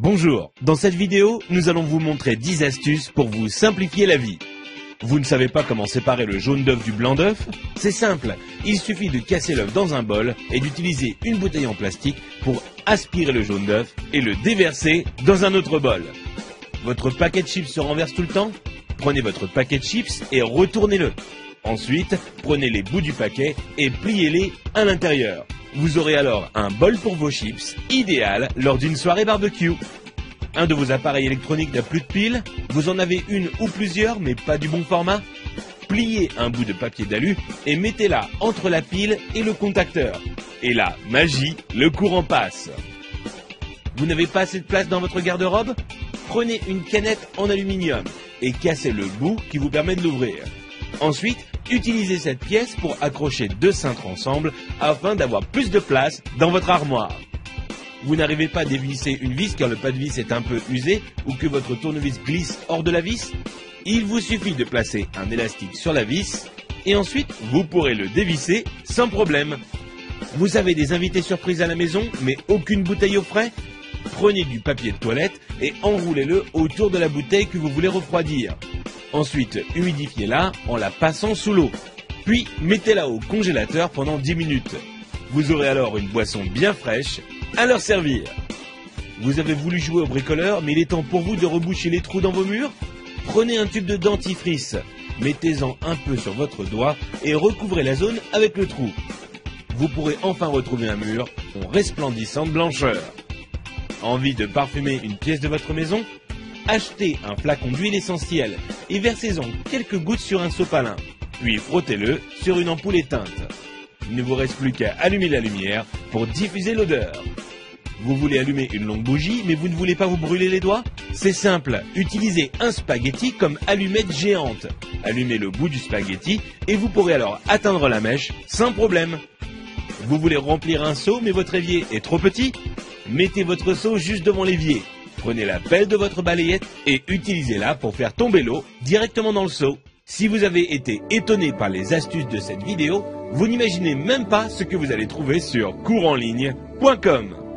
Bonjour, dans cette vidéo, nous allons vous montrer 10 astuces pour vous simplifier la vie. Vous ne savez pas comment séparer le jaune d'œuf du blanc d'œuf? C'est simple, il suffit de casser l'œuf dans un bol et d'utiliser une bouteille en plastique pour aspirer le jaune d'œuf et le déverser dans un autre bol. Votre paquet de chips se renverse tout le temps? Prenez votre paquet de chips et retournez-le. Ensuite, prenez les bouts du paquet et pliez-les à l'intérieur. Vous aurez alors un bol pour vos chips, idéal lors d'une soirée barbecue. Un de vos appareils électroniques n'a plus de pile? Vous en avez une ou plusieurs mais pas du bon format? Pliez un bout de papier d'alu et mettez-la entre la pile et le contacteur. Et là, magie, le courant passe. Vous n'avez pas assez de place dans votre garde-robe? Prenez une canette en aluminium et cassez le bout qui vous permet de l'ouvrir. Ensuite, utilisez cette pièce pour accrocher deux cintres ensemble afin d'avoir plus de place dans votre armoire. Vous n'arrivez pas à dévisser une vis car le pas de vis est un peu usé ou que votre tournevis glisse hors de la vis? Il vous suffit de placer un élastique sur la vis et ensuite vous pourrez le dévisser sans problème. Vous avez des invités surprises à la maison mais aucune bouteille au frais? Prenez du papier de toilette et enroulez-le autour de la bouteille que vous voulez refroidir. Ensuite, humidifiez-la en la passant sous l'eau. Puis, mettez-la au congélateur pendant 10 minutes. Vous aurez alors une boisson bien fraîche à leur servir. Vous avez voulu jouer au bricoleur, mais il est temps pour vous de reboucher les trous dans vos murs? Prenez un tube de dentifrice, mettez-en un peu sur votre doigt et recouvrez la zone avec le trou. Vous pourrez enfin retrouver un mur en resplendissante blancheur. Envie de parfumer une pièce de votre maison? Achetez un flacon d'huile essentielle et versez-en quelques gouttes sur un sopalin, puis frottez-le sur une ampoule éteinte. Il ne vous reste plus qu'à allumer la lumière pour diffuser l'odeur. Vous voulez allumer une longue bougie mais vous ne voulez pas vous brûler les doigts? C'est simple, utilisez un spaghetti comme allumette géante. Allumez le bout du spaghetti et vous pourrez alors atteindre la mèche sans problème. Vous voulez remplir un seau mais votre évier est trop petit? Mettez votre seau juste devant l'évier. Prenez la pelle de votre balayette et utilisez-la pour faire tomber l'eau directement dans le seau. Si vous avez été étonné par les astuces de cette vidéo, vous n'imaginez même pas ce que vous allez trouver sur couranligne.com.